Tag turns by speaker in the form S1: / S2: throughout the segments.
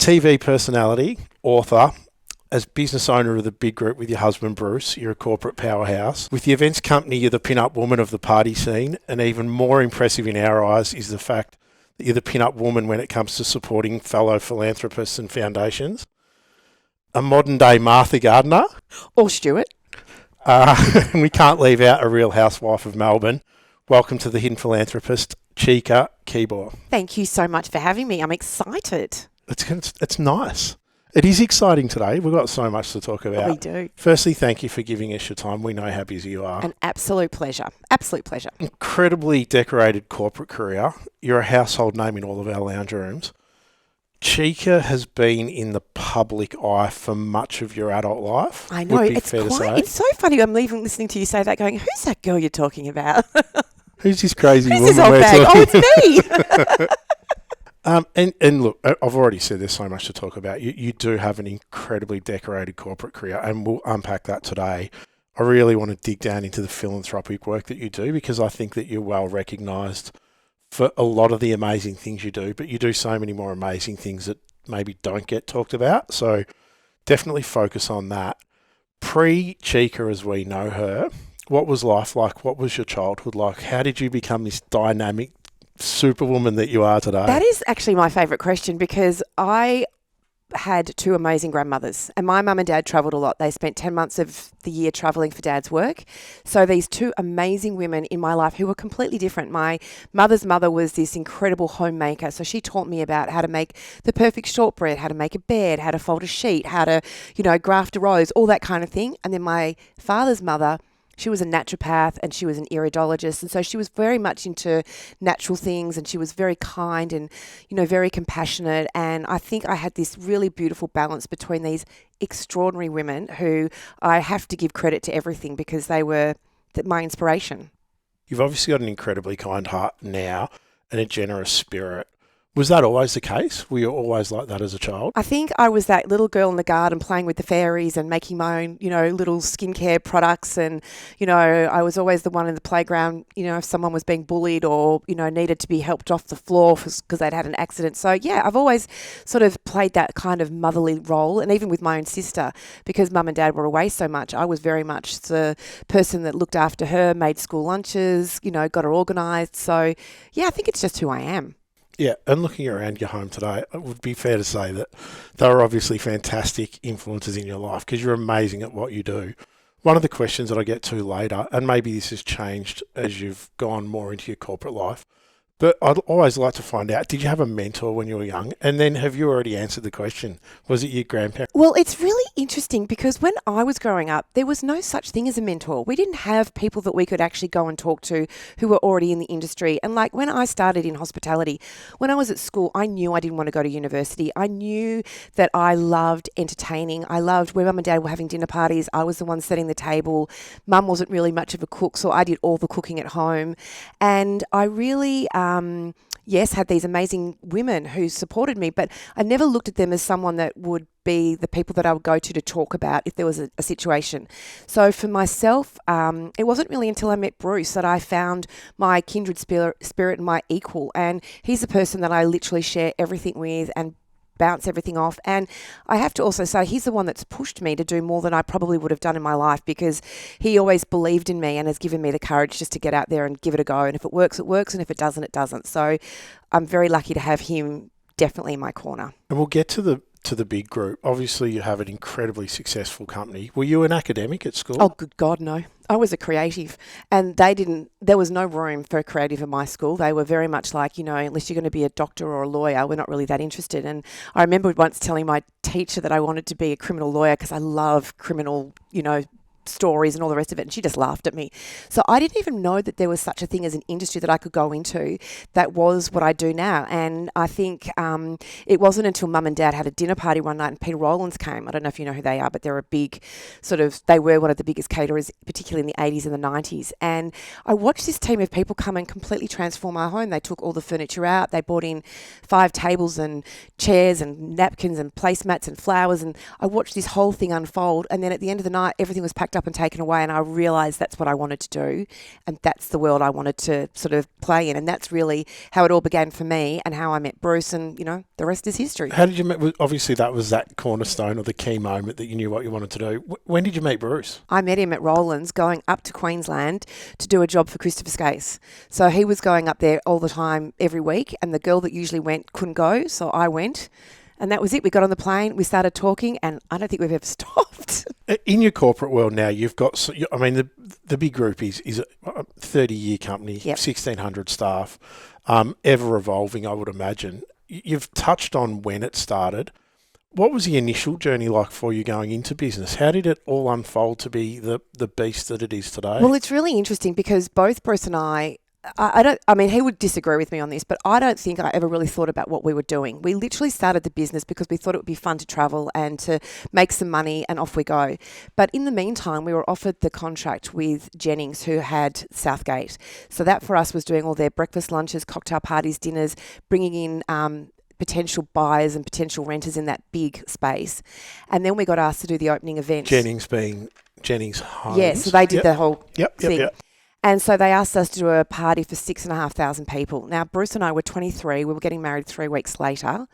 S1: TV personality, author, as business owner of the big group with your husband Bruce, you're a corporate powerhouse. With the events company, you're the pin-up woman of the party scene, and even more impressive in our eyes is the fact that you're the pin-up woman when it comes to supporting fellow philanthropists and foundations. A modern-day Martha Gardner.
S2: Or Stuart.
S1: And we can't leave out a Real Housewife of Melbourne. Welcome to the Hidden Philanthropist, Chyka Keebaugh.
S2: Thank you so much for having me. I'm excited.
S1: It's nice. It is exciting today. We've got so much to talk about.
S2: We do.
S1: Firstly, thank you for giving us your time. We know how busy you are.
S2: An absolute pleasure. Absolute pleasure.
S1: Incredibly decorated corporate career. You're a household name in all of our lounge rooms. Chyka has been in the public eye for much of your adult life.
S2: I know.
S1: It's
S2: so funny. I'm leaving listening to you say that going, who's that girl you're talking about?
S1: Who's this crazy woman?
S2: Who's this old bag? Oh, it's me.
S1: And look, I've already said there's so much to talk about. You do have an incredibly decorated corporate career, and we'll unpack that today. I really want to dig down into the philanthropic work that you do, because I think that you're well recognised for a lot of the amazing things you do, but you do so many more amazing things that maybe don't get talked about. So definitely focus on that. Pre-Chyka, as we know her, what was life like? What was your childhood like? How did you become this dynamic superwoman that you are today?
S2: That is actually my favourite question, because I had two amazing grandmothers, and my mum and dad travelled a lot. They spent 10 months of the year travelling for dad's work. So these two amazing women in my life who were completely different. My mother's mother was this incredible homemaker. So she taught me about how to make the perfect shortbread, how to make a bed, how to fold a sheet, how to, graft a rose, all that kind of thing. And then my father's mother, she was a naturopath and she was an iridologist. And so she was very much into natural things, and she was very kind and, very compassionate. And I think I had this really beautiful balance between these extraordinary women who I have to give credit to everything, because they were my inspiration.
S1: You've obviously got an incredibly kind heart now and a generous spirit. Was that always the case? Were you always like that as a child?
S2: I think I was that little girl in the garden playing with the fairies and making my own, little skincare products. And, I was always the one in the playground, if someone was being bullied or, needed to be helped off the floor because they'd had an accident. So, yeah, I've always sort of played that kind of motherly role. And even with my own sister, because mum and dad were away so much, I was very much the person that looked after her, made school lunches, got her organised. So, yeah, I think it's just who I am.
S1: Yeah, and looking around your home today, it would be fair to say that they were obviously fantastic influences in your life, because you're amazing at what you do. One of the questions that I get to later, and maybe this has changed as you've gone more into your corporate life, but I'd always like to find out, did you have a mentor when you were young? And then have you already answered the question? Was it your grandparents?
S2: Well, it's really interesting, because when I was growing up, there was no such thing as a mentor. We didn't have people that we could actually go and talk to who were already in the industry. And like when I started in hospitality, when I was at school, I knew I didn't want to go to university. I knew that I loved entertaining. I loved when mum and dad were having dinner parties. I was the one setting the table. Mum wasn't really much of a cook, so I did all the cooking at home. And I really... yes, had these amazing women who supported me, but I never looked at them as someone that would be the people that I would go to talk about if there was a situation. So for myself, it wasn't really until I met Bruce that I found my kindred spirit and my equal. And he's the person that I literally share everything with and bounce everything off. And I have to also say he's the one that's pushed me to do more than I probably would have done in my life, because he always believed in me and has given me the courage just to get out there and give it a go. And if it works, it works. And if it doesn't, it doesn't. So I'm very lucky to have him definitely in my corner.
S1: And we'll get to the big group. Obviously, you have an incredibly successful company. Were you an academic at school?
S2: Oh, good God, no. I was a creative, and there was no room for a creative in my school. They were very much like, unless you're going to be a doctor or a lawyer, we're not really that interested. And I remember once telling my teacher that I wanted to be a criminal lawyer because I love criminal, stories and all the rest of it, and she just laughed at me. So I didn't even know that there was such a thing as an industry that I could go into that was what I do now. And I think it wasn't until mum and dad had a dinner party one night and Peter Rowlands came. I don't know if you know who they are, but they're a big they were one of the biggest caterers, particularly in the 80s and the 90s. And I watched this team of people come and completely transform our home. They took all the furniture out. They brought in 5 tables and chairs and napkins and placemats and flowers. And I watched this whole thing unfold. And then at the end of the night, everything was packed up and taken away, and I realised that's what I wanted to do, and that's the world I wanted to sort of play in, and that's really how it all began for me and how I met Bruce, and, the rest is history.
S1: How did you meet? Obviously, that was that cornerstone or the key moment that you knew what you wanted to do. When did you meet Bruce?
S2: I met him at Roland's going up to Queensland to do a job for Christopher Skase. So he was going up there all the time every week, and the girl that usually went couldn't go, so I went. And that was it. We got on the plane, we started talking, and I don't think we've ever stopped.
S1: In your corporate world now, you've got, the big group is a 30-year company, 1,600 staff, ever evolving, I would imagine. You've touched on when it started. What was the initial journey like for you going into business? How did it all unfold to be the beast that it is today?
S2: Well, it's really interesting because both Bruce and I he would disagree with me on this, but I don't think I ever really thought about what we were doing. We literally started the business because we thought it would be fun to travel and to make some money, and off we go. But in the meantime, we were offered the contract with Jennings, who had Southgate. So that for us was doing all their breakfast, lunches, cocktail parties, dinners, bringing in potential buyers and potential renters in that big space. And then we got asked to do the opening event.
S1: Jennings being Jennings Homes.
S2: Yeah, so they did the whole thing.
S1: Yep.
S2: And so they asked us to do a party for 6,500 people. Now, Bruce and I were 23. We were getting married 3 weeks later.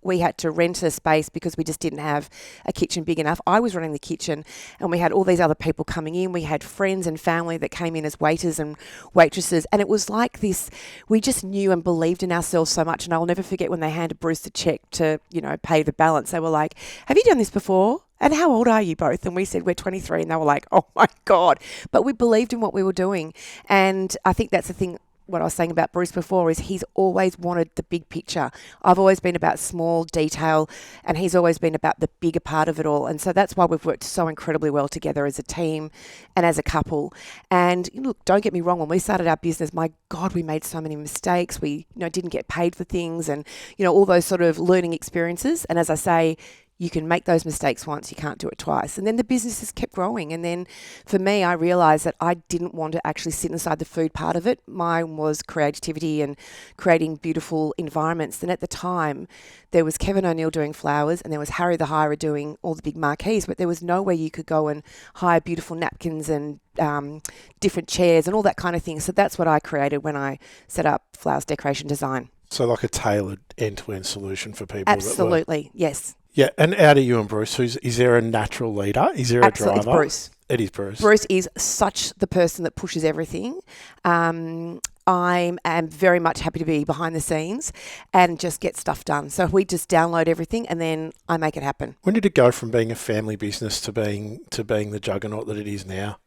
S2: We had to rent a space because we just didn't have a kitchen big enough. I was running the kitchen, and we had all these other people coming in. We had friends and family that came in as waiters and waitresses. And it was like this, we just knew and believed in ourselves so much. And I'll never forget when they handed Bruce the check to, pay the balance. They were like, "Have you done this before? And how old are you both?" And we said, "We're 23. And they were like, "Oh my God." But we believed in what we were doing. And I think that's the thing, what I was saying about Bruce before, is he's always wanted the big picture. I've always been about small detail, and he's always been about the bigger part of it all. And so that's why we've worked so incredibly well together as a team and as a couple. And look, don't get me wrong, when we started our business, my God, we made so many mistakes. We didn't get paid for things, and all those sort of learning experiences. And as I say, you can make those mistakes once, you can't do it twice. And then the business has kept growing. And then for me, I realised that I didn't want to actually sit inside the food part of it. Mine was creativity and creating beautiful environments. And at the time, there was Kevin O'Neill doing flowers, and there was Harry the Hirer doing all the big marquees, but there was nowhere you could go and hire beautiful napkins and different chairs and all that kind of thing. So that's what I created when I set up Flowers Decoration Design.
S1: So like a tailored end-to-end solution for people.
S2: Absolutely, yes.
S1: Yeah, and out of you and Bruce, is there a natural leader? Is there a driver?
S2: It's Bruce.
S1: It is Bruce.
S2: Bruce is such the person that pushes everything. I am very much happy to be behind the scenes and just get stuff done. So we just download everything and then I make it happen.
S1: When did it go from being a family business to being the juggernaut that it is now?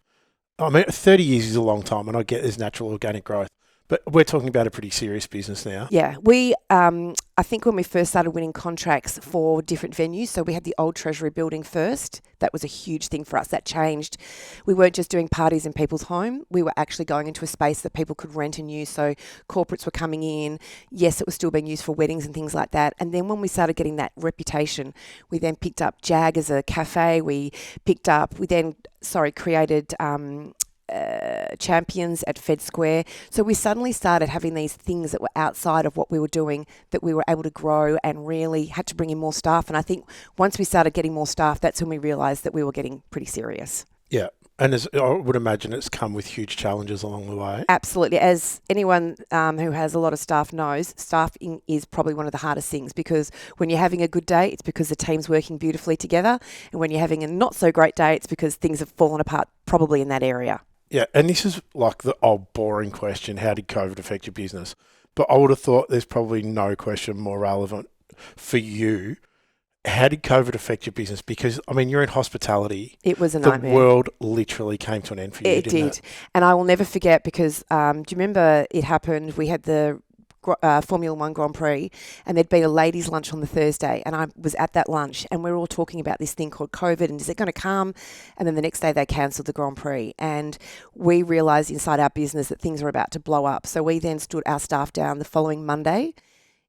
S1: I mean, 30 years is a long time, and I get there's natural organic growth. But we're talking about a pretty serious business now.
S2: Yeah, we, I think when we first started winning contracts for different venues, so we had the old Treasury building first. That was a huge thing for us. That changed. We weren't just doing parties in people's home. We were actually going into a space that people could rent and use. So corporates were coming in. Yes, it was still being used for weddings and things like that. And then when we started getting that reputation, we then picked up Jag as a cafe. We then created Champions at Fed Square. So we suddenly started having these things that were outside of what we were doing, that we were able to grow and really had to bring in more staff. And I think once we started getting more staff, that's when we realised that we were getting pretty serious.
S1: Yeah. And as I would imagine, it's come with huge challenges along the way.
S2: Absolutely. As anyone who has a lot of staff knows, staffing is probably one of the hardest things, because when you're having a good day, it's because the team's working beautifully together. And when you're having a not so great day, it's because things have fallen apart probably in that area.
S1: Yeah, and this is like the old boring question, how did COVID affect your business? But I would have thought there's probably no question more relevant for you. How did COVID affect your business? Because, I mean, you're in hospitality.
S2: It was a nightmare.
S1: The world literally came to an end for you, didn't it?
S2: And I will never forget, because do you remember it happened? We had the Formula One Grand Prix, and there'd been a ladies' lunch on the Thursday, and I was at that lunch, and we were all talking about this thing called COVID, and is it going to come? And then the next day they cancelled the Grand Prix, and we realised inside our business that things were about to blow up. So we then stood our staff down the following Monday.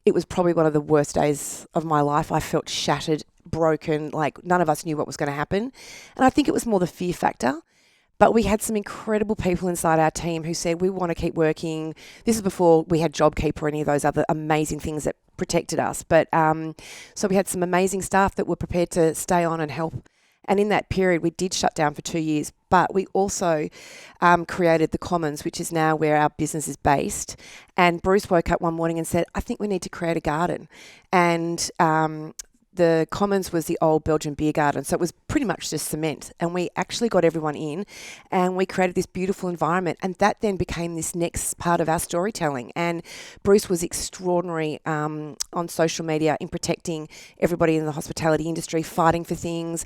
S2: It was probably one of the worst days of my life. I felt shattered, broken, like none of us knew what was going to happen. And I think it was more the fear factor. But we had some incredible people inside our team who said, we want to keep working. This is before we had JobKeeper or any of those other amazing things that protected us. But so we had some amazing staff that were prepared to stay on and help. And in that period, we did shut down for 2 years, but we also created the Commons, which is now where our business is based. And Bruce woke up one morning and said, I think we need to create a garden. And the Commons was the old Belgian beer garden. So it was pretty much just cement. And we actually got everyone in and we created this beautiful environment. And that then became this next part of our storytelling. And Bruce was extraordinary on social media in protecting everybody in the hospitality industry, fighting for things,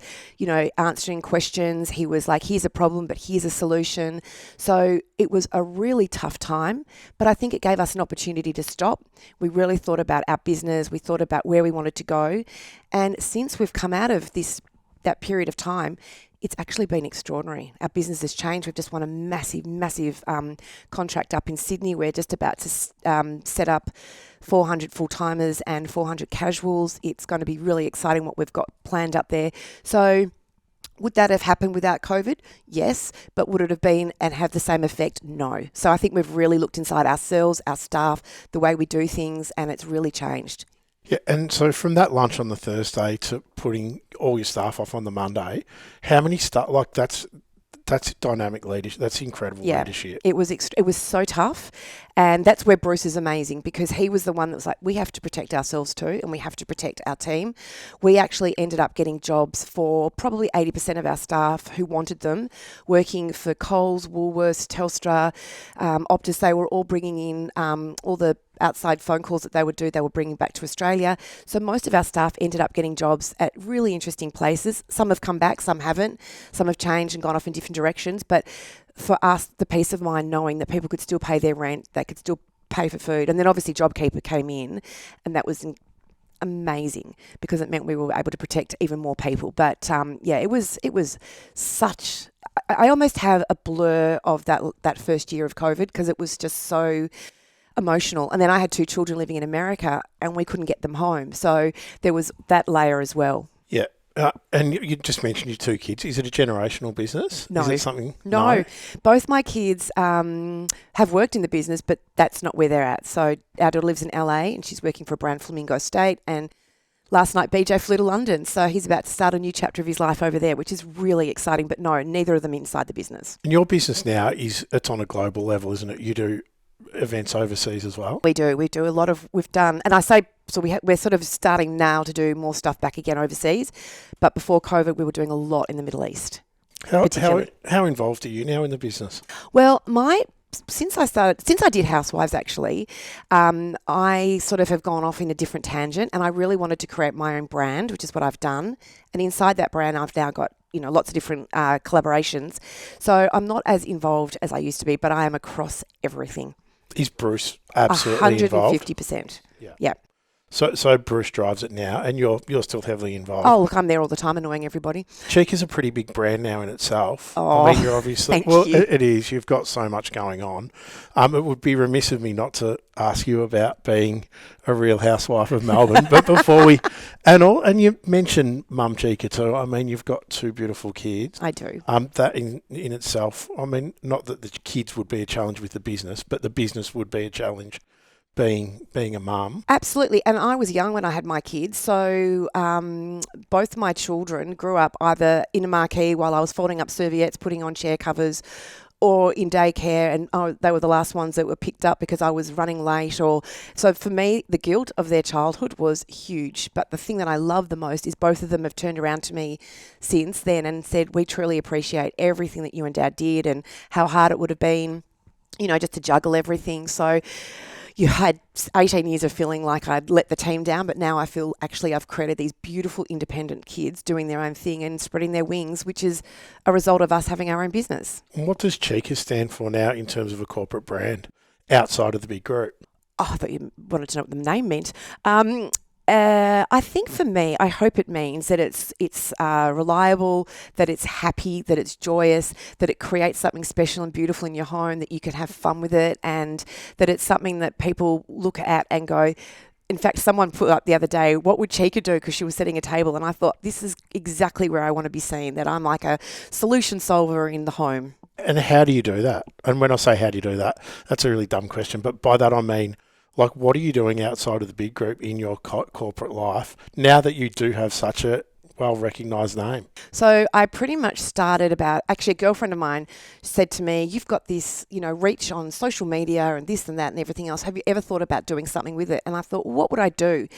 S2: answering questions. He was like, here's a problem, but here's a solution. So it was a really tough time, but I think it gave us an opportunity to stop. We really thought about our business. We thought about where we wanted to go. And since we've come out of that period of time, it's actually been extraordinary. Our business has changed. We've just won a massive contract up in Sydney. We're just about to set up 400 full-timers and 400 casuals. It's going to be really exciting what we've got planned up there. So would that have happened without COVID? Yes. But would it have been and have the same effect? No. So I think we've really looked inside ourselves, our staff, the way we do things, and it's really changed.
S1: Yeah, and so from that lunch on the Thursday to putting all your staff off on the Monday, how many staff, like that's dynamic leadership. That's incredible leadership.
S2: It was so tough. And that's where Bruce is amazing, because he was the one that was like, we have to protect ourselves too, and we have to protect our team. We actually ended up getting jobs for probably 80% of our staff who wanted them, working for Coles, Woolworths, Telstra, Optus. They were all bringing in all the outside phone calls that they would do, they were bringing back to Australia. So most of our staff ended up getting jobs at really interesting places. Some have come back, some haven't. Some have changed and gone off in different directions. But for us, the peace of mind knowing that people could still pay their rent, they could still pay for food. And then obviously JobKeeper came in, and that was amazing because it meant we were able to protect even more people. But it was such... I almost have a blur of that first year of COVID because it was just so emotional. And then I had 2 children living in America and we couldn't get them home. So there was that layer as well.
S1: Yeah. And you just mentioned your 2 kids. Is it a generational business?
S2: No.
S1: Is it something?
S2: No. Both my kids have worked in the business, but that's not where they're at. So our daughter lives in LA and she's working for a brand, Flamingo State. And last night, BJ flew to London. So he's about to start a new chapter of his life over there, which is really exciting. But no, neither of them inside the business.
S1: And your business now it's on a global level, isn't it? You do events overseas as well?
S2: We do a lot of, we've done, and I say, so we're sort of starting now to do more stuff back again overseas, but before COVID we were doing a lot in the Middle East.
S1: How involved are you now in the business?
S2: Well, since I did Housewives actually, I sort of have gone off in a different tangent, and I really wanted to create my own brand, which is what I've done. And inside that brand I've now got lots of different collaborations. So I'm not as involved as I used to be, but I am across everything.
S1: Is Bruce absolutely involved?
S2: 150%.
S1: Yeah. So Bruce drives it now, and you're still heavily involved.
S2: Oh, look, I'm there all the time, annoying everybody.
S1: Chyka's a pretty big brand now in itself.
S2: Oh,
S1: I mean, you're obviously
S2: thank you.
S1: It is. You've got so much going on. It would be remiss of me not to ask you about being a Real Housewife of Melbourne. But before and you mentioned Mum Chyka too. I mean, you've got 2 beautiful kids.
S2: I do.
S1: That in itself. I mean, not that the kids would be a challenge with the business, but the business would be a challenge. Being a mum.
S2: Absolutely. And I was young when I had my kids. So both my children grew up either in a marquee while I was folding up serviettes, putting on chair covers, or in daycare. And they were the last ones that were picked up because I was running late. So for me, the guilt of their childhood was huge. But the thing that I love the most is both of them have turned around to me since then and said, we truly appreciate everything that you and Dad did and how hard it would have been, just to juggle everything. So you had 18 years of feeling like I'd let the team down, but now I feel actually I've created these beautiful independent kids doing their own thing and spreading their wings, which is a result of us having our own business.
S1: And what does Chyka stand for now in terms of a corporate brand outside of the big group?
S2: Oh, I thought you wanted to know what the name meant. I think for me, I hope it means that it's reliable, that it's happy, that it's joyous, that it creates something special and beautiful in your home, that you can have fun with it, and that it's something that people look at and go. In fact, someone put up the other day, what would Chyka do? Because she was setting a table, and I thought, this is exactly where I want to be seen, that I'm like a solution solver in the home.
S1: And how do you do that? And when I say how do you do that, that's a really dumb question, but by that I mean, like, what are you doing outside of the big group in your corporate life now that you do have such a well-recognised name?
S2: So I pretty much started actually a girlfriend of mine said to me, you've got this, reach on social media and this and that and everything else. Have you ever thought about doing something with it? And I thought, what would I do?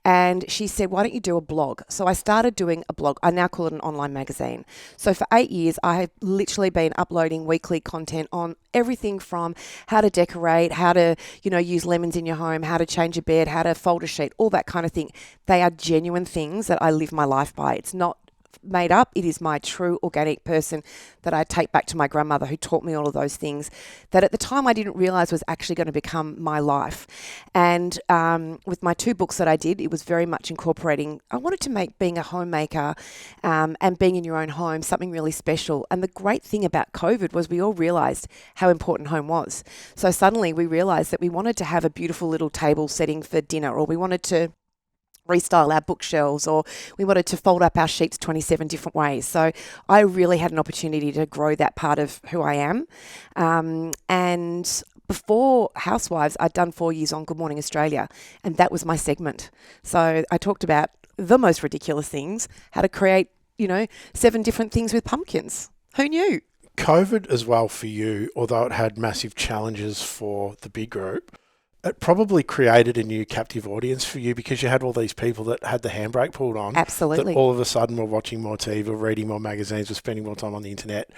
S2: And she said, why don't you do a blog? So I started doing a blog. I now call it an online magazine. So for 8 years, I have literally been uploading weekly content on everything from how to decorate, how to, use lemons in your home, how to change a bed, how to fold a sheet, all that kind of thing. They are genuine things that I live my life by. It's not made up. It is my true organic person that I take back to my grandmother who taught me all of those things that at the time I didn't realize was actually going to become my life. And with my 2 books that I did, it was very much incorporating, I wanted to make being a homemaker and being in your own home something really special. And the great thing about COVID was we all realized how important home was. So suddenly we realized that we wanted to have a beautiful little table setting for dinner, or we wanted to restyle our bookshelves, or we wanted to fold up our sheets 27 different ways. So I really had an opportunity to grow that part of who I am. And before Housewives, I'd done 4 years on Good Morning Australia, and that was my segment. So I talked about the most ridiculous things, how to create, 7 different things with pumpkins. Who knew?
S1: COVID as well for you, although it had massive challenges for the big group, it probably created a new captive audience for you because you had all these people that had the handbrake pulled on.
S2: Absolutely.
S1: That all of a sudden were watching more TV, were reading more magazines, were spending more time on the internet,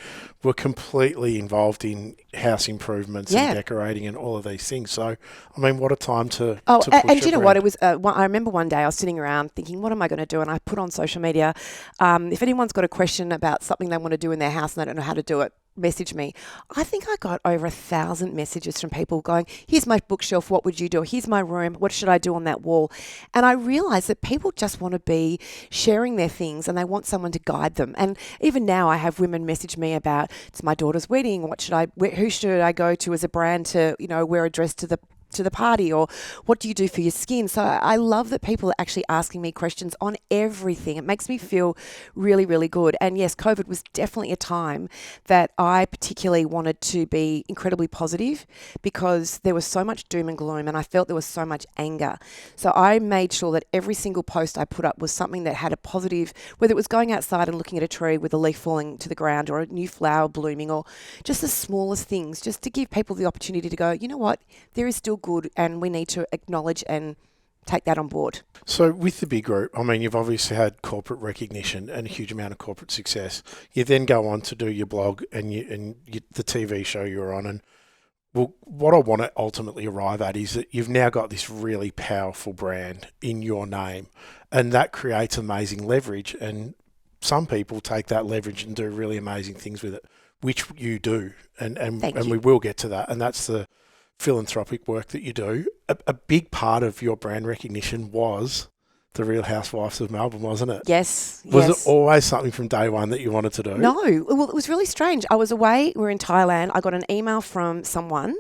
S1: were completely involved in house improvements and decorating and all of these things. So, I mean, what a time to push
S2: and you know
S1: brand.
S2: what? It was. I remember one day I was sitting around thinking, what am I going to do? And I put on social media, if anyone's got a question about something they want to do in their house and they don't know how to do it, message me. I think I got over 1,000 messages from people going, here's my bookshelf, what would you do? Here's my room, what should I do on that wall? And I realized that people just want to be sharing their things and they want someone to guide them. And even now I have women message me about, it's my daughter's wedding, who should I go to as a brand to, wear a dress to the party, or what do you do for your skin? So I love that people are actually asking me questions on everything. It makes me feel really, really good. And yes, COVID was definitely a time that I particularly wanted to be incredibly positive because there was so much doom and gloom and I felt there was so much anger. So I made sure that every single post I put up was something that had a positive, whether it was going outside and looking at a tree with a leaf falling to the ground or a new flower blooming, or just the smallest things, just to give people the opportunity to go, you know what, there is still good and we need to acknowledge and take that on board.
S1: So with the big group, I mean, you've obviously had corporate recognition and a huge amount of corporate success. You then go on to do your blog and the TV show you're on. And well, what I want to ultimately arrive at is that you've now got this really powerful brand in your name, and that creates amazing leverage. And some people take that leverage and do really amazing things with it, which you do. And we will get to that. And that's the philanthropic work that you do. A big part of your brand recognition was the Real Housewives of Melbourne, wasn't it?
S2: Yes.
S1: Was it always something from day one that you wanted to do?
S2: No. Well, it was really strange. I was away. We were in Thailand. I got an email from someone,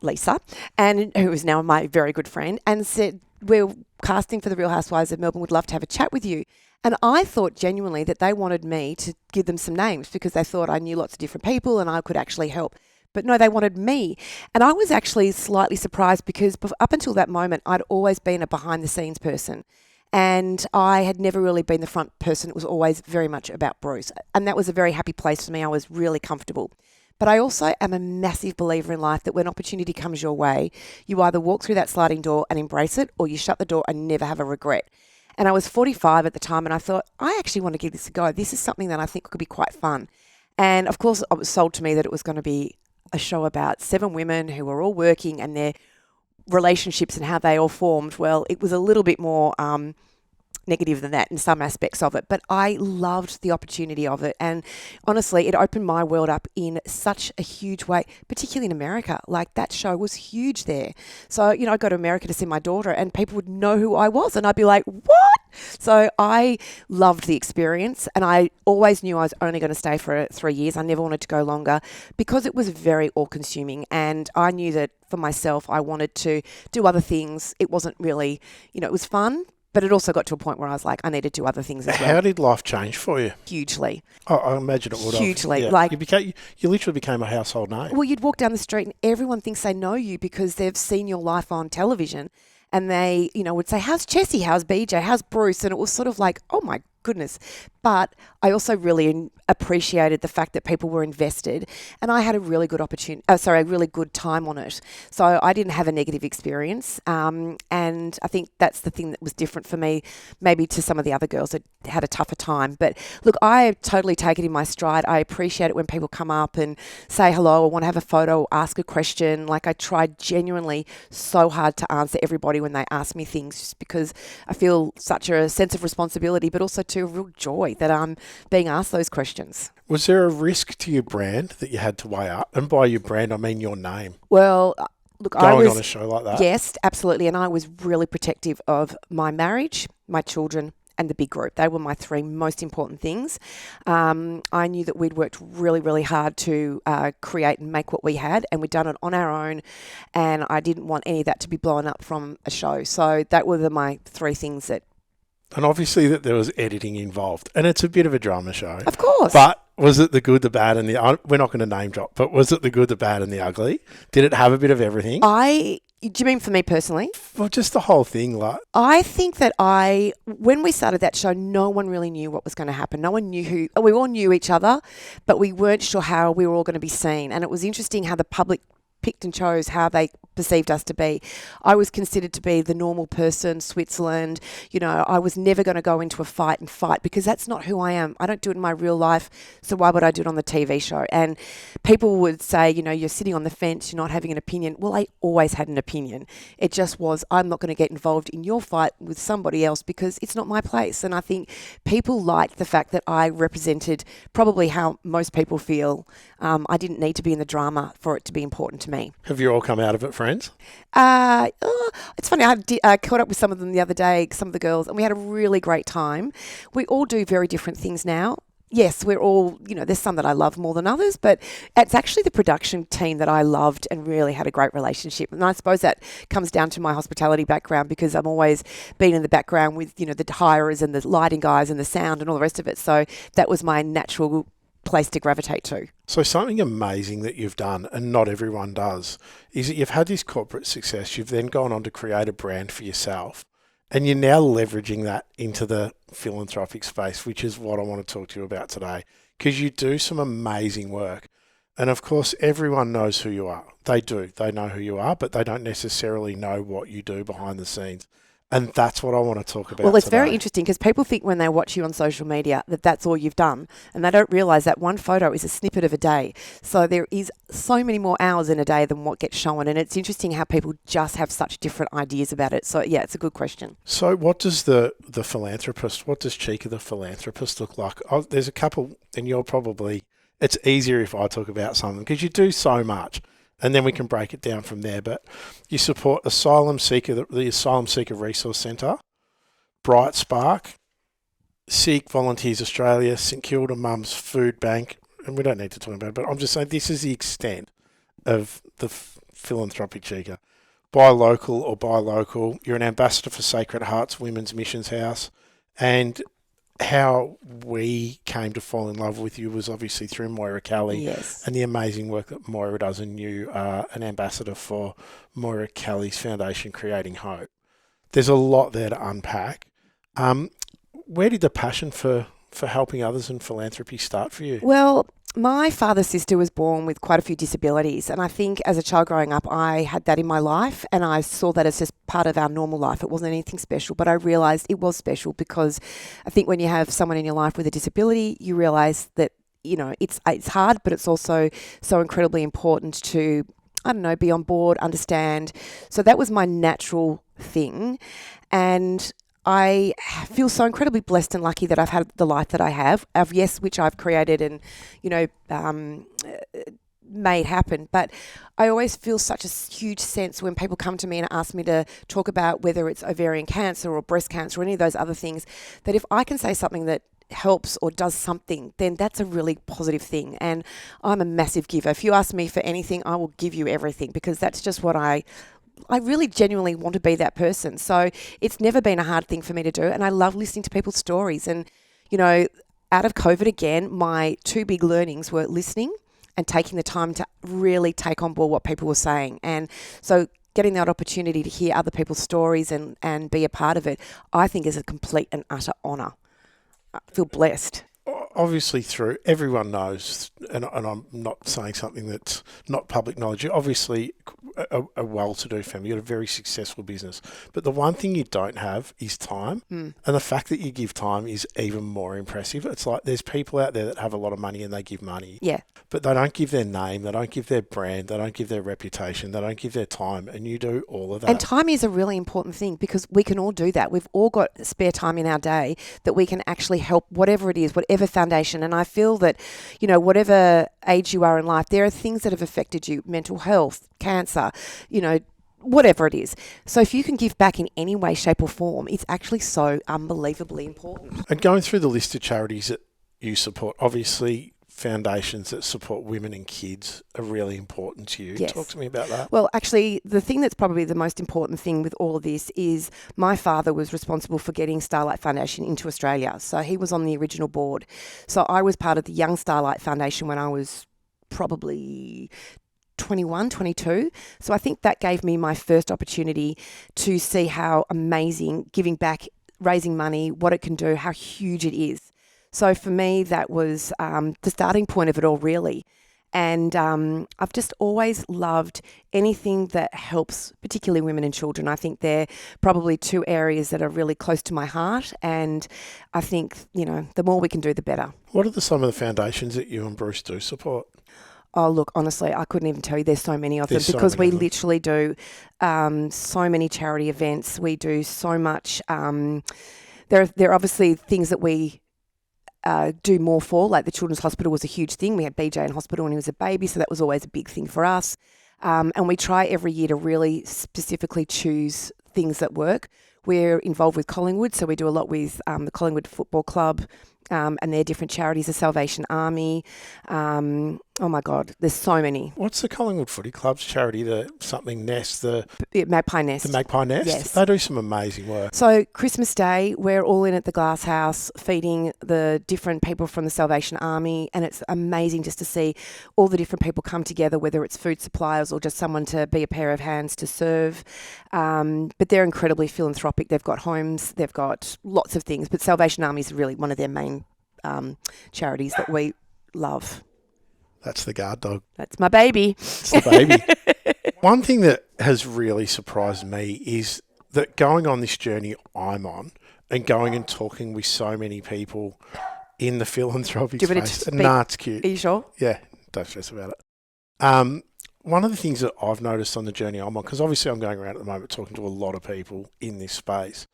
S2: Lisa, and who is now my very good friend, and said, we're casting for the Real Housewives of Melbourne. Would love to have a chat with you. And I thought genuinely that they wanted me to give them some names because they thought I knew lots of different people and I could actually help. But no, they wanted me. And I was actually slightly surprised because up until that moment, I'd always been a behind-the-scenes person. And I had never really been the front person. It was always very much about Bruce. And that was a very happy place for me. I was really comfortable. But I also am a massive believer in life that when opportunity comes your way, you either walk through that sliding door and embrace it, or you shut the door and never have a regret. And I was 45 at the time, and I thought, I actually want to give this a go. This is something that I think could be quite fun. And of course, it was sold to me that it was going to be a show about 7 women who were all working and their relationships and how they all formed. Well, it was a little bit more negative than that in some aspects of it, but I loved the opportunity of it. And honestly, it opened my world up in such a huge way, particularly in America. Like, that show was huge there. So, I'd go to America to see my daughter and people would know who I was and I'd be like, what? So I loved the experience, and I always knew I was only going to stay for 3 years. I never wanted to go longer because it was very all-consuming, and I knew that for myself I wanted to do other things. It wasn't really, it was fun, but it also got to a point where I was like, I need to do other things as well.
S1: How did life change for you?
S2: Hugely.
S1: Oh, I imagine it would have.
S2: Hugely.
S1: Yeah.
S2: Like,
S1: you literally became a household name.
S2: Well, you'd walk down the street and everyone thinks they know you because they've seen your life on television. And they, would say, how's Chessie? How's BJ? How's Bruce? And it was sort of like, oh my goodness. But I also really appreciated the fact that people were invested, and I had a really good a really good time on it. So I didn't have a negative experience, and I think that's the thing that was different for me, maybe to some of the other girls that had a tougher time. But look, I totally take it in my stride. I appreciate it when people come up and say hello or want to have a photo or ask a question. Like, I tried genuinely so hard to answer everybody when they ask me things, just because I feel such a sense of responsibility, but also to a real joy that I'm being asked those questions.
S1: Was there a risk to your brand that you had to weigh up? And by your brand, I mean your name.
S2: Well, look, I was
S1: on a show like that.
S2: Yes, absolutely, and I was really protective of my marriage, my children, and the big group. They were my three most important things. I knew that we'd worked really, really hard to create and make what we had, and we'd done it on our own, and I didn't want any of that to be blown up from a show. So that were my three things that...
S1: And obviously that there was editing involved, and it's a bit of a drama show.
S2: Of course.
S1: But was it the good, the bad, and we're not going to name drop, but was it the good, the bad, and the ugly? Did it have a bit of everything?
S2: Do you mean for me personally?
S1: Well, just the whole thing, like.
S2: I think that when we started that show, no one really knew what was going to happen. No one knew we all knew each other, but we weren't sure how we were all going to be seen. And it was interesting how the public picked and chose how they perceived us to be. I was considered to be the normal person, Switzerland. You know, I was never going to go into a fight and fight, because that's not who I am. I don't do it in my real life, so why would I do it on the TV show? And people would say, you know, you're sitting on the fence, you're not having an opinion. Well, I always had an opinion. It just was, I'm not going to get involved in your fight with somebody else because it's not my place. And I think people liked the fact that I represented probably how most people feel. I didn't need to be in the drama for it to be important to me.
S1: Have you all come out of it friends?
S2: It's funny. I caught up with some of them the other day, some of the girls, and we had a really great time. We all do very different things now. Yes, we're all, you know, there's some that I love more than others, but it's actually the production team that I loved and really had a great relationship. And I suppose that comes down to my hospitality background, because I'm always been in the background with, you know, the hirers and the lighting guys and the sound and all the rest of it. So that was my natural place to gravitate to.
S1: So something amazing that you've done, and not everyone does, is that you've had this corporate success. You've then gone on to create a brand for yourself, and you're now leveraging that into the philanthropic space, which is what I want to talk to you about today, because you do some amazing work. And of course, everyone knows who you are. They do. They know who you are, but they don't necessarily know what you do behind the scenes. And that's what I want to talk about.
S2: Well, it's
S1: today.
S2: very interesting, because people think when they watch you on social media that that's all you've done, and they don't realise that one photo is a snippet of a day. So there is so many more hours in a day than what gets shown, and it's interesting how people just have such different ideas about it. So yeah, it's a good question.
S1: So what does the philanthropist, what does Chyka the philanthropist look like? There's a couple, and it's easier if I talk about something, because you do so much. And then we can break it down from there. But you support Asylum Seeker, the Asylum Seeker Resource Centre, Bright Spark, Seek Volunteers Australia, St Kilda Mums Food Bank, and we don't need to talk about it, but I'm just saying this is the extent of the philanthropic Chyka. Buy local, you're an ambassador for Sacred Hearts Women's Missions House, and how we came to fall in love with you was obviously through Moira Kelly.
S2: Yes.
S1: And the amazing work that Moira does, and you are an ambassador for Moira Kelly's foundation, Creating Hope. There's a lot there to unpack. Where did the passion for helping others and philanthropy start for you?
S2: Well, my father's sister was born with quite a few disabilities, and I think as a child growing up, I had that in my life, and I saw that as just part of our normal life. It wasn't anything special, but I realised it was special, because I think when you have someone in your life with a disability, you realise that, you know, it's hard, but it's also so incredibly important to, I don't know, be on board, understand. So that was my natural thing, and I feel so incredibly blessed and lucky that I've had the life that I have, which I've created and, you know, made happen. But I always feel such a huge sense when people come to me and ask me to talk about whether it's ovarian cancer or breast cancer or any of those other things, that if I can say something that helps or does something, then that's a really positive thing. And I'm a massive giver. If you ask me for anything, I will give you everything, because that's just what I really genuinely want to be that person. So it's never been a hard thing for me to do. And I love listening to people's stories. And, you know, out of COVID again, my two big learnings were listening and taking the time to really take on board what people were saying. And so getting that opportunity to hear other people's stories and be a part of it, I think is a complete and utter honour. I feel blessed.
S1: Obviously, through everyone knows, and I'm not saying something that's not public knowledge. You're obviously a well-to-do family. You've got a very successful business, but the one thing you don't have is time. And the fact that you give time is even more impressive. It's like there's people out there that have a lot of money and they give money, but they don't give their name, they don't give their brand, they don't give their reputation, they don't give their time, and you do all of that.
S2: And time is a really important thing because we can all do that. We've all got spare time in our day that we can actually help whatever it is, whatever foundation. And I feel that, whatever age you are in life, there are things that have affected you, mental health, cancer, whatever it is. So if you can give back in any way, shape or form, it's actually so unbelievably important.
S1: And going through the list of charities that you support, obviously foundations that support women and kids are really important to you.
S2: Yes.
S1: Talk to me about that.
S2: Well, actually, the thing that's probably the most important thing with all of this is my father was responsible for getting Starlight Foundation into Australia. So he was on the original board. So I was part of the Young Starlight Foundation when I was probably 21, 22. So I think that gave me my first opportunity to see how amazing giving back, raising money, what it can do, how huge it is. So for me, that was the starting point of it all, really. And I've just always loved anything that helps, particularly women and children. I think they're probably two areas that are really close to my heart. And I think, the more we can do, the better.
S1: What are some of the foundations that you and Bruce do support?
S2: Oh, look, honestly, I couldn't even tell you. There's so many of them because we literally do so many charity events. We do so much. There are obviously things that we do more for, like the Children's Hospital was a huge thing. We had BJ in hospital when he was a baby, so that was always a big thing for us. And we try every year to really specifically choose things that work. We're involved with Collingwood, so we do a lot with the Collingwood Football Club and their different charities, the Salvation Army. Oh my God, there's so many.
S1: What's the Collingwood Footy Club's charity? The
S2: Magpie Nest.
S1: The Magpie Nest?
S2: Yes.
S1: They do some amazing work.
S2: So Christmas Day, we're all in at the Glass House feeding the different people from the Salvation Army, and it's amazing just to see all the different people come together, whether it's food suppliers or just someone to be a pair of hands to serve. But they're incredibly philanthropic. They've got homes, they've got lots of things, but Salvation Army is really one of their main charities that we love.
S1: That's the guard dog.
S2: That's my baby.
S1: It's the baby. One thing that has really surprised me is that going on this journey I'm on and going and talking with so many people in the philanthropic space. Nah, it's cute.
S2: Are you sure?
S1: Yeah, don't stress about it. One of the things that I've noticed on the journey I'm on, because obviously I'm going around at the moment talking to a lot of people in this space,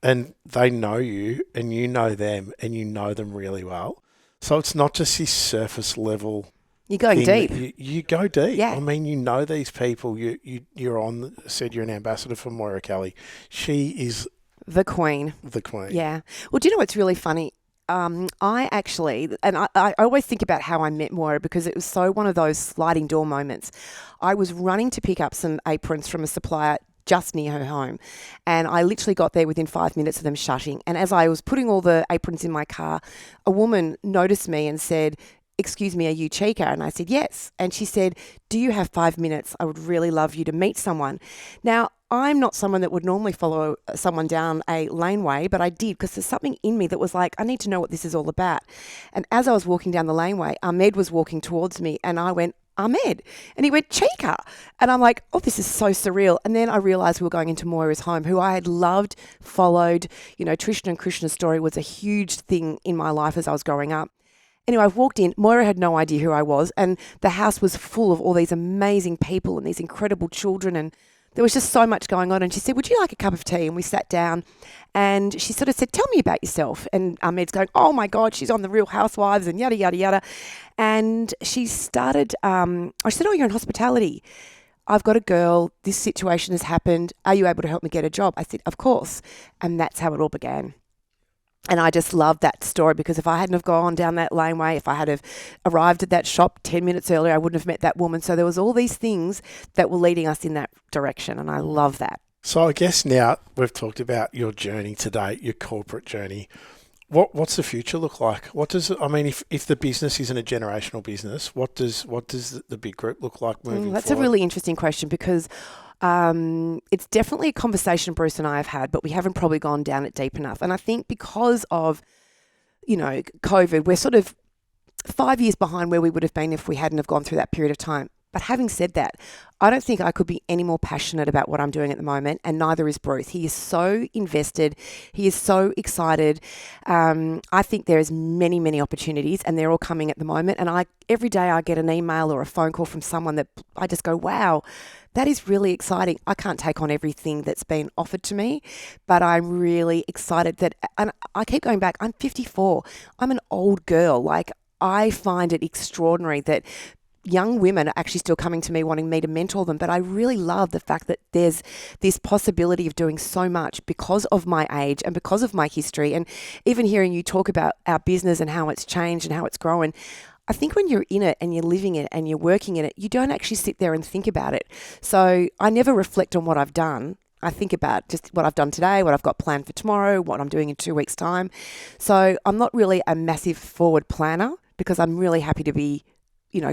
S1: and they know you and you know them and you know them really well. So it's not just this surface level.
S2: You're going deep.
S1: You go deep.
S2: Yeah.
S1: I mean, you know these people. You're an ambassador for Moira Kelly. She is
S2: the queen.
S1: The queen.
S2: Yeah. Well, do you know what's really funny? I actually, and I always think about how I met Moira because it was so one of those sliding door moments. I was running to pick up some aprons from a supplier just near her home, and I literally got there within 5 minutes of them shutting. And as I was putting all the aprons in my car, a woman noticed me and said, "Excuse me, are you Chyka?" And I said, "Yes." And she said, "Do you have 5 minutes? I would really love you to meet someone." Now, I'm not someone that would normally follow someone down a laneway, but I did because there's something in me that was like, I need to know what this is all about. And as I was walking down the laneway, Ahmed was walking towards me and I went, "Ahmed." And he went, "Chyka." And I'm like, oh, this is so surreal. And then I realised we were going into Moira's home, who I had loved, followed. Tristan and Krishna's story was a huge thing in my life as I was growing up. Anyway, I walked in. Moira had no idea who I was, and the house was full of all these amazing people and these incredible children, and there was just so much going on. And she said, "Would you like a cup of tea?" And we sat down, and she sort of said, "Tell me about yourself." And Ahmed's going, "Oh my God, she's on the Real Housewives and yada, yada, yada." And she started, I said, "Oh, you're in hospitality. I've got a girl. This situation has happened. Are you able to help me get a job?" I said, "Of course." And that's how it all began. And I just loved that story because if I hadn't have gone down that laneway, if I had have arrived at that shop 10 minutes earlier, I wouldn't have met that woman. So there was all these things that were leading us in that direction. And I love that.
S1: So I guess now we've talked about your journey today, your corporate journey. What's the future look like? If the business isn't a generational business, what does the big group look like moving forward?
S2: That's a really interesting question because it's definitely a conversation Bruce and I have had, but we haven't probably gone down it deep enough. And I think because of COVID, we're sort of 5 years behind where we would have been if we hadn't have gone through that period of time. But having said that, I don't think I could be any more passionate about what I'm doing at the moment, and neither is Bruce. He is so invested. He is so excited. I think there is many, many opportunities, and they're all coming at the moment. And every day I get an email or a phone call from someone that I just go, wow, that is really exciting. I can't take on everything that's been offered to me, but I'm really excited and I keep going back, I'm 54. I'm an old girl. Like, I find it extraordinary that young women are actually still coming to me wanting me to mentor them. But I really love the fact that there's this possibility of doing so much because of my age and because of my history. And even hearing you talk about our business and how it's changed and how it's grown, I think when you're in it and you're living it and you're working in it, you don't actually sit there and think about it. So I never reflect on what I've done. I think about just what I've done today, what I've got planned for tomorrow, what I'm doing in 2 weeks' time. So I'm not really a massive forward planner because I'm really happy to be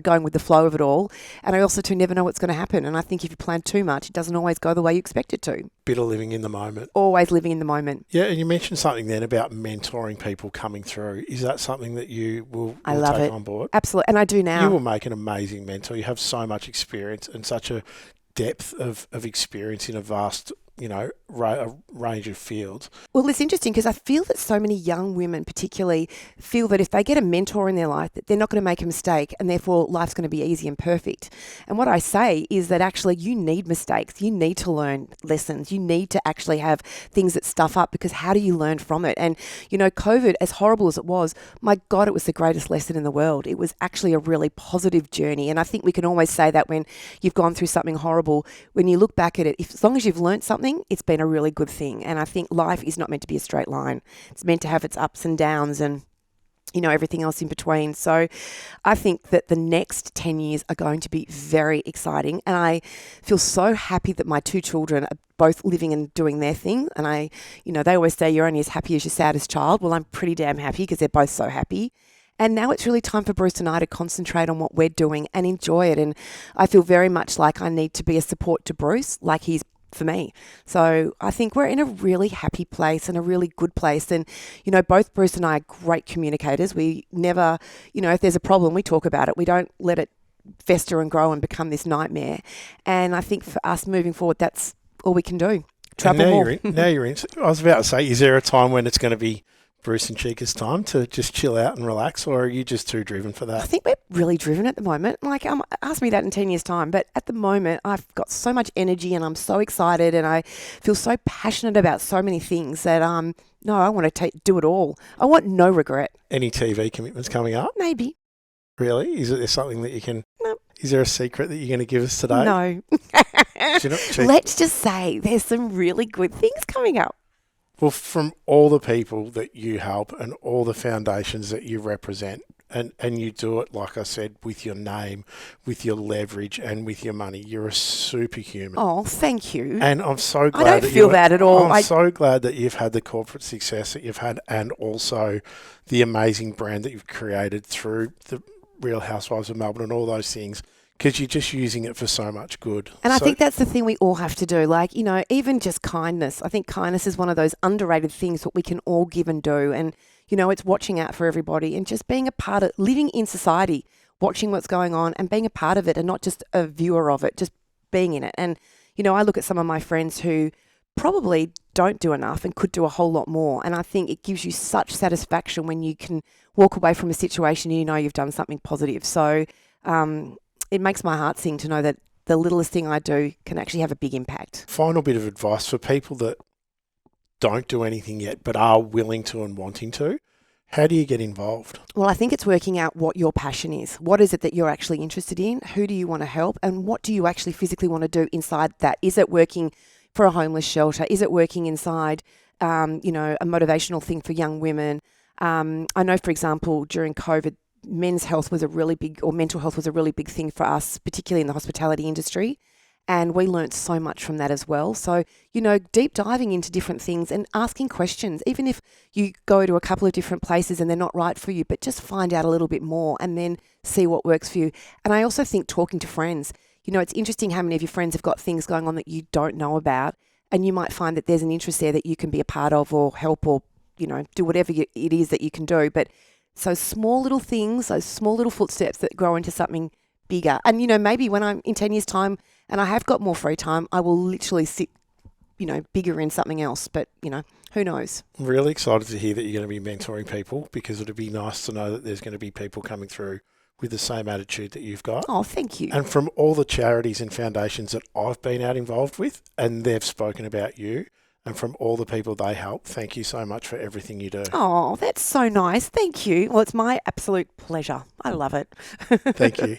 S2: going with the flow of it all. And I also never know what's going to happen. And I think if you plan too much, it doesn't always go the way you expect it to.
S1: Bit of living in the moment.
S2: Always living in the moment.
S1: Yeah, and you mentioned something then about mentoring people coming through. Is that something that you will take on board?
S2: Absolutely. And I do now.
S1: You will make an amazing mentor. You have so much experience and such a depth of experience in a vast a range of fields.
S2: Well, it's interesting because I feel that so many young women particularly feel that if they get a mentor in their life, that they're not going to make a mistake and therefore life's going to be easy and perfect. And what I say is that actually you need mistakes. You need to learn lessons. You need to actually have things that stuff up, because how do you learn from it? And, COVID, as horrible as it was, my God, it was the greatest lesson in the world. It was actually a really positive journey. And I think we can always say that when you've gone through something horrible, when you look back at it, as long as you've learned something, it's been a really good thing. And I think life is not meant to be a straight line. It's meant to have its ups and downs and, everything else in between. So I think that the next 10 years are going to be very exciting. And I feel so happy that my 2 children are both living and doing their thing. And they always say you're only as happy as your saddest child. Well, I'm pretty damn happy because they're both so happy. And now it's really time for Bruce and I to concentrate on what we're doing and enjoy it. And I feel very much like I need to be a support to Bruce, like he's for me. So I think we're in a really happy place and a really good place. And, both Bruce and I are great communicators. We never, if there's a problem, we talk about it. We don't let it fester and grow and become this nightmare. And I think for us moving forward, that's all we can do. Travel more.
S1: Now you're in. I was about to say, is there a time when it's going to be Bruce and Chyka's time to just chill out and relax, or are you just too driven for that?
S2: I think we're really driven at the moment. Ask me that in 10 years' time. But at the moment, I've got so much energy and I'm so excited and I feel so passionate about so many things that, no, I want to do it all. I want no regret.
S1: Any TV commitments coming up?
S2: Maybe.
S1: Really? Is there something that you can...
S2: No.
S1: Is there a secret that you're going to give us today?
S2: No. Let's just say there's some really good things coming up.
S1: Well, from all the people that you help and all the foundations that you represent, and you do it, like I said, with your name, with your leverage and with your money, you're a superhuman.
S2: Oh, thank you.
S1: And I'm so glad
S2: I don't feel that at all.
S1: I'm so glad that you've had the corporate success that you've had, and also the amazing brand that you've created through the Real Housewives of Melbourne and all those things, because you're just using it for so much good.
S2: And I think that's the thing we all have to do. Even just kindness. I think kindness is one of those underrated things that we can all give and do. And, it's watching out for everybody and just being a part of living in society, watching what's going on and being a part of it and not just a viewer of it, just being in it. And, I look at some of my friends who probably don't do enough and could do a whole lot more. And I think it gives you such satisfaction when you can walk away from a situation and you've done something positive. So, it makes my heart sing to know that the littlest thing I do can actually have a big impact.
S1: Final bit of advice for people that don't do anything yet but are willing to and wanting to. How do you get involved?
S2: Well, I think it's working out what your passion is. What is it that you're actually interested in? Who do you want to help? And what do you actually physically want to do inside that? Is it working for a homeless shelter? Is it working inside, a motivational thing for young women? I know, for example, during COVID, mental health was a really big thing for us, particularly in the hospitality industry. And we learnt so much from that as well. So, deep diving into different things and asking questions, even if you go to a couple of different places and they're not right for you, but just find out a little bit more and then see what works for you. And I also think talking to friends, it's interesting how many of your friends have got things going on that you don't know about. And you might find that there's an interest there that you can be a part of or help or do whatever it is that you can do. But so small little things, those small little footsteps that grow into something bigger. And, maybe when I'm in 10 years' time and I have got more free time, I will literally sit, bigger in something else. But, who knows?
S1: I'm really excited to hear that you're going to be mentoring people, because it'd be nice to know that there's going to be people coming through with the same attitude that you've got.
S2: Oh, thank you.
S1: And from all the charities and foundations that I've been out involved with, and they've spoken about you, and from all the people they help, thank you so much for everything you do.
S2: Oh, that's so nice. Thank you. Well, it's my absolute pleasure. I love it.
S1: Thank you.